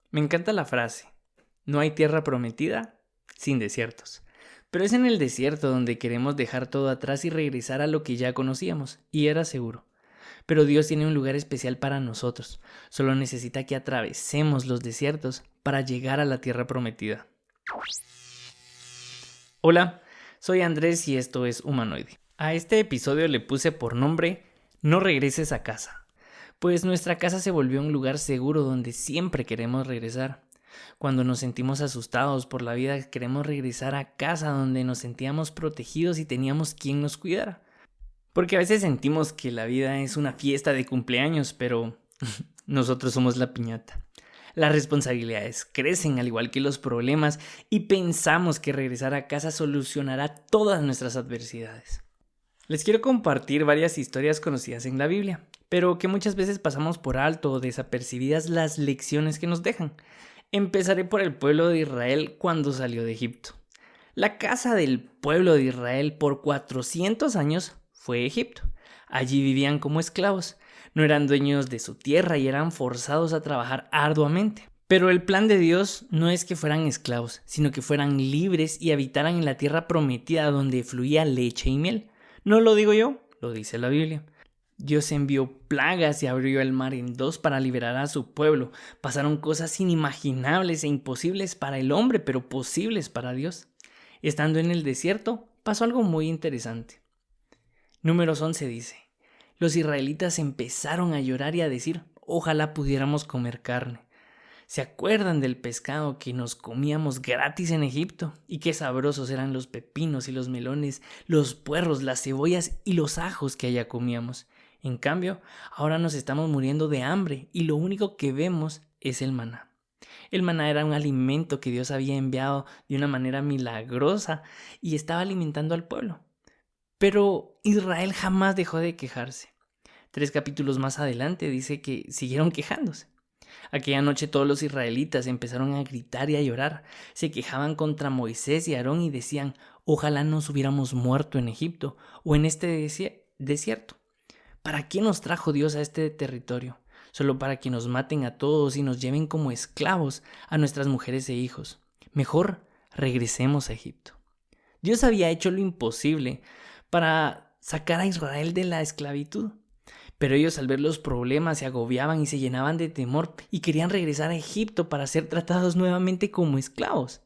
Me encanta la frase, no hay tierra prometida sin desiertos. Pero es en el desierto donde queremos dejar todo atrás y regresar a lo que ya conocíamos, y era seguro. Pero Dios tiene un lugar especial para nosotros. Solo necesita que atravesemos los desiertos para llegar a la tierra prometida. Hola, soy Andrés y esto es Humanoide. A este episodio le puse por nombre No regreses a casa, pues nuestra casa se volvió un lugar seguro donde siempre queremos regresar. Cuando nos sentimos asustados por la vida, queremos regresar a casa donde nos sentíamos protegidos y teníamos quien nos cuidara. Porque a veces sentimos que la vida es una fiesta de cumpleaños, pero nosotros somos la piñata. Las responsabilidades crecen al igual que los problemas y pensamos que regresar a casa solucionará todas nuestras adversidades. Les quiero compartir varias historias conocidas en la Biblia, pero que muchas veces pasamos por alto o desapercibidas las lecciones que nos dejan. Empezaré por el pueblo de Israel cuando salió de Egipto. La casa del pueblo de Israel por 400 años fue Egipto. Allí vivían como esclavos. No eran dueños de su tierra y eran forzados a trabajar arduamente. Pero el plan de Dios no es que fueran esclavos, sino que fueran libres y habitaran en la tierra prometida donde fluía leche y miel. No lo digo yo, lo dice la Biblia. Dios envió plagas y abrió el mar en dos para liberar a su pueblo. Pasaron cosas inimaginables e imposibles para el hombre, pero posibles para Dios. Estando en el desierto, pasó algo muy interesante. Números 11 dice, los israelitas empezaron a llorar y a decir, ojalá pudiéramos comer carne. ¿Se acuerdan del pescado que nos comíamos gratis en Egipto? Y qué sabrosos eran los pepinos y los melones, los puerros, las cebollas y los ajos que allá comíamos. En cambio, ahora nos estamos muriendo de hambre y lo único que vemos es el maná. El maná era un alimento que Dios había enviado de una manera milagrosa y estaba alimentando al pueblo. Pero Israel jamás dejó de quejarse. 3 capítulos más adelante dice que siguieron quejándose. Aquella noche todos los israelitas empezaron a gritar y a llorar. Se quejaban contra Moisés y Aarón y decían, ojalá nos hubiéramos muerto en Egipto o en este desierto. ¿Para qué nos trajo Dios a este territorio? Solo para que nos maten a todos y nos lleven como esclavos a nuestras mujeres e hijos. Mejor regresemos a Egipto. Dios había hecho lo imposible para sacar a Israel de la esclavitud. Pero ellos al ver los problemas se agobiaban y se llenaban de temor y querían regresar a Egipto para ser tratados nuevamente como esclavos.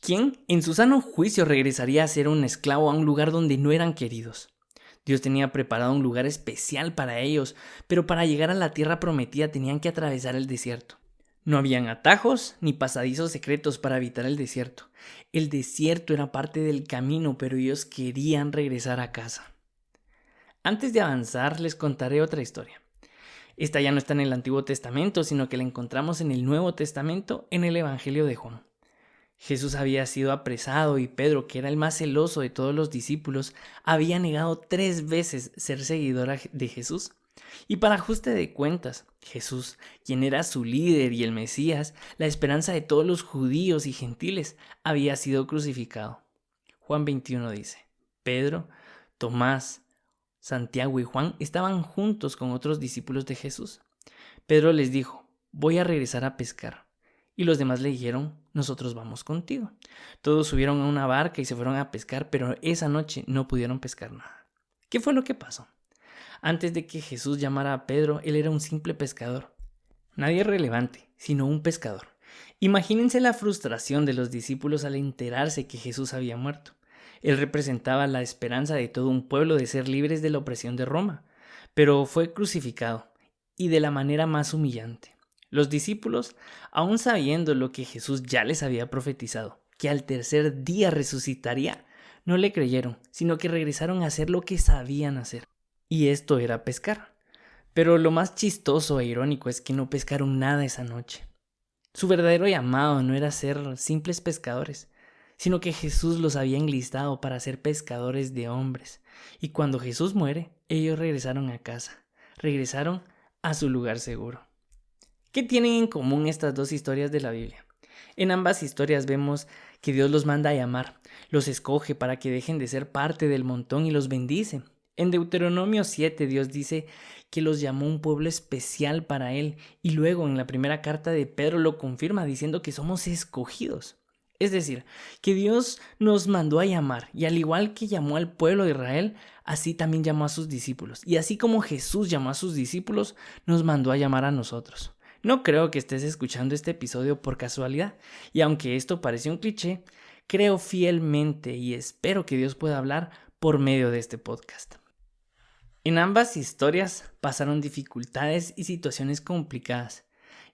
¿Quién en su sano juicio regresaría a ser un esclavo a un lugar donde no eran queridos? Dios tenía preparado un lugar especial para ellos, pero para llegar a la tierra prometida tenían que atravesar el desierto. No habían atajos ni pasadizos secretos para evitar el desierto. El desierto era parte del camino, pero ellos querían regresar a casa. Antes de avanzar, les contaré otra historia. Esta ya no está en el Antiguo Testamento, sino que la encontramos en el Nuevo Testamento, en el Evangelio de Juan. Jesús había sido apresado y Pedro, que era el más celoso de todos los discípulos, había negado 3 veces ser seguidor de Jesús. Y para ajuste de cuentas, Jesús, quien era su líder y el Mesías, la esperanza de todos los judíos y gentiles, había sido crucificado. Juan 21 dice, Pedro, Tomás, Santiago y Juan estaban juntos con otros discípulos de Jesús. Pedro les dijo, voy a regresar a pescar. Y los demás le dijeron, nosotros vamos contigo. Todos subieron a una barca y se fueron a pescar, pero esa noche no pudieron pescar nada. ¿Qué fue lo que pasó? Antes de que Jesús llamara a Pedro, él era un simple pescador. Nadie relevante, sino un pescador. Imagínense la frustración de los discípulos al enterarse que Jesús había muerto. Él representaba la esperanza de todo un pueblo de ser libres de la opresión de Roma, pero fue crucificado, y de la manera más humillante. Los discípulos, aun sabiendo lo que Jesús ya les había profetizado, que al tercer día resucitaría, no le creyeron, sino que regresaron a hacer lo que sabían hacer. Y esto era pescar. Pero lo más chistoso e irónico es que no pescaron nada esa noche. Su verdadero llamado no era ser simples pescadores, sino que Jesús los había enlistado para ser pescadores de hombres. Y cuando Jesús muere, ellos regresaron a casa, regresaron a su lugar seguro. ¿Qué tienen en común estas dos historias de la Biblia? En ambas historias vemos que Dios los manda a llamar, los escoge para que dejen de ser parte del montón y los bendice. En Deuteronomio 7 Dios dice que los llamó un pueblo especial para Él y luego en la primera carta de Pedro lo confirma diciendo que somos escogidos. Es decir, que Dios nos mandó a llamar y al igual que llamó al pueblo de Israel, así también llamó a sus discípulos. Y así como Jesús llamó a sus discípulos, nos mandó a llamar a nosotros. No creo que estés escuchando este episodio por casualidad y aunque esto parece un cliché, creo fielmente y espero que Dios pueda hablar por medio de este podcast. En ambas historias pasaron dificultades y situaciones complicadas.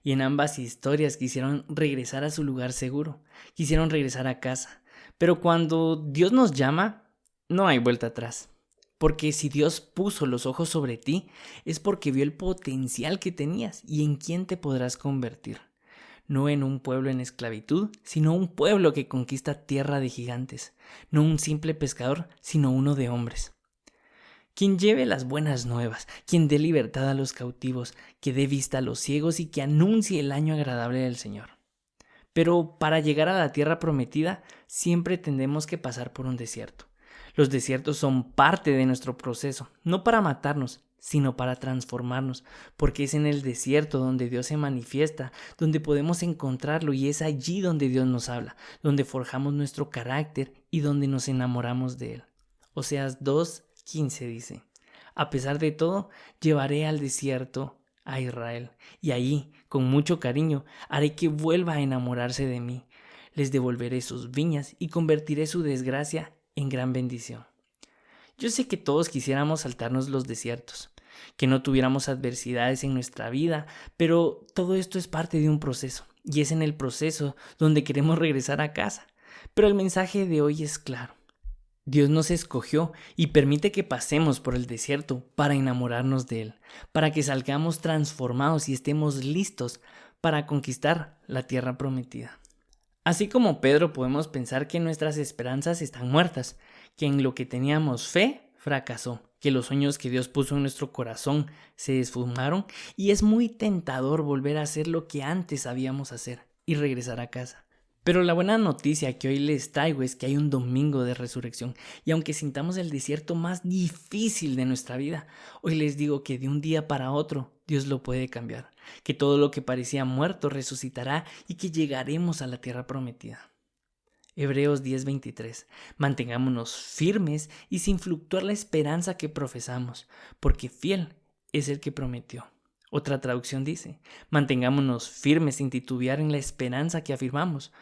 Y en ambas historias quisieron regresar a su lugar seguro, quisieron regresar a casa. Pero cuando Dios nos llama, no hay vuelta atrás. Porque si Dios puso los ojos sobre ti, es porque vio el potencial que tenías y en quién te podrás convertir. No en un pueblo en esclavitud, sino un pueblo que conquista tierra de gigantes. No un simple pescador, sino uno de hombres. Quien lleve las buenas nuevas, quien dé libertad a los cautivos, que dé vista a los ciegos y que anuncie el año agradable del Señor. Pero para llegar a la tierra prometida, siempre tendremos que pasar por un desierto. Los desiertos son parte de nuestro proceso, no para matarnos, sino para transformarnos, porque es en el desierto donde Dios se manifiesta, donde podemos encontrarlo y es allí donde Dios nos habla, donde forjamos nuestro carácter y donde nos enamoramos de Él. Oseas 2:15 dice, a pesar de todo, llevaré al desierto a Israel, y allí, con mucho cariño, haré que vuelva a enamorarse de mí. Les devolveré sus viñas y convertiré su desgracia en gran bendición. Yo sé que todos quisiéramos saltarnos los desiertos, que no tuviéramos adversidades en nuestra vida, pero todo esto es parte de un proceso, y es en el proceso donde queremos regresar a casa. Pero el mensaje de hoy es claro. Dios nos escogió y permite que pasemos por el desierto para enamorarnos de Él, para que salgamos transformados y estemos listos para conquistar la tierra prometida. Así como Pedro podemos pensar que nuestras esperanzas están muertas, que en lo que teníamos fe fracasó, que los sueños que Dios puso en nuestro corazón se esfumaron y es muy tentador volver a hacer lo que antes sabíamos hacer y regresar a casa. Pero la buena noticia que hoy les traigo es que hay un domingo de resurrección y aunque sintamos el desierto más difícil de nuestra vida, hoy les digo que de un día para otro Dios lo puede cambiar, que todo lo que parecía muerto resucitará y que llegaremos a la tierra prometida. Hebreos 10:23. Mantengámonos firmes y sin fluctuar la esperanza que profesamos, porque fiel es el que prometió. Otra traducción dice, mantengámonos firmes sin titubear en la esperanza que afirmamos,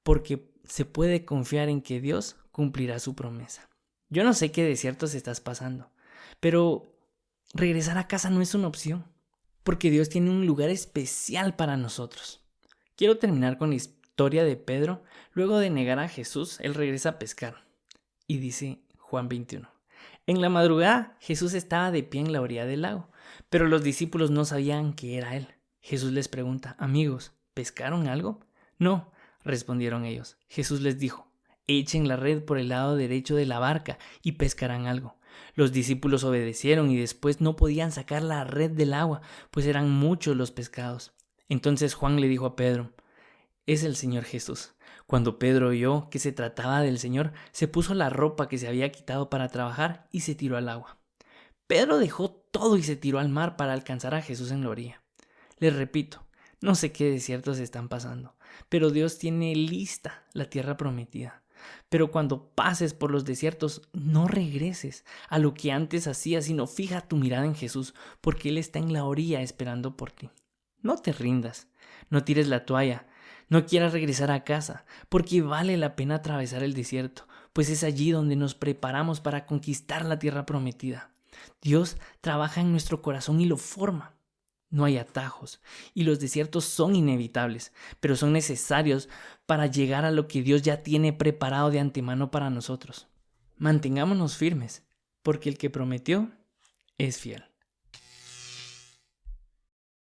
porque se puede confiar en que Dios cumplirá su promesa. Yo no sé qué desiertos estás pasando, pero regresar a casa no es una opción, porque Dios tiene un lugar especial para nosotros. Quiero terminar con la historia de Pedro. Luego de negar a Jesús, él regresa a pescar. Y dice Juan 21. En la madrugada, Jesús estaba de pie en la orilla del lago, pero los discípulos no sabían que era él. Jesús les pregunta, amigos, ¿pescaron algo? No, respondieron ellos. Jesús les dijo, echen la red por el lado derecho de la barca y pescarán algo. Los discípulos obedecieron y después no podían sacar la red del agua, pues eran muchos los pescados. Entonces Juan le dijo a Pedro, es el Señor Jesús. Cuando Pedro oyó que se trataba del Señor, se puso la ropa que se había quitado para trabajar y se tiró al agua. Pedro dejó todo y se tiró al mar para alcanzar a Jesús en la orilla. Les repito, no sé qué desiertos están pasando, pero Dios tiene lista la tierra prometida. Pero cuando pases por los desiertos, no regreses a lo que antes hacías, sino fija tu mirada en Jesús, porque Él está en la orilla esperando por ti. No te rindas, no tires la toalla, no quieras regresar a casa, porque vale la pena atravesar el desierto, pues es allí donde nos preparamos para conquistar la tierra prometida. Dios trabaja en nuestro corazón y lo forma. No hay atajos y los desiertos son inevitables, pero son necesarios para llegar a lo que Dios ya tiene preparado de antemano para nosotros. Mantengámonos firmes, porque el que prometió es fiel.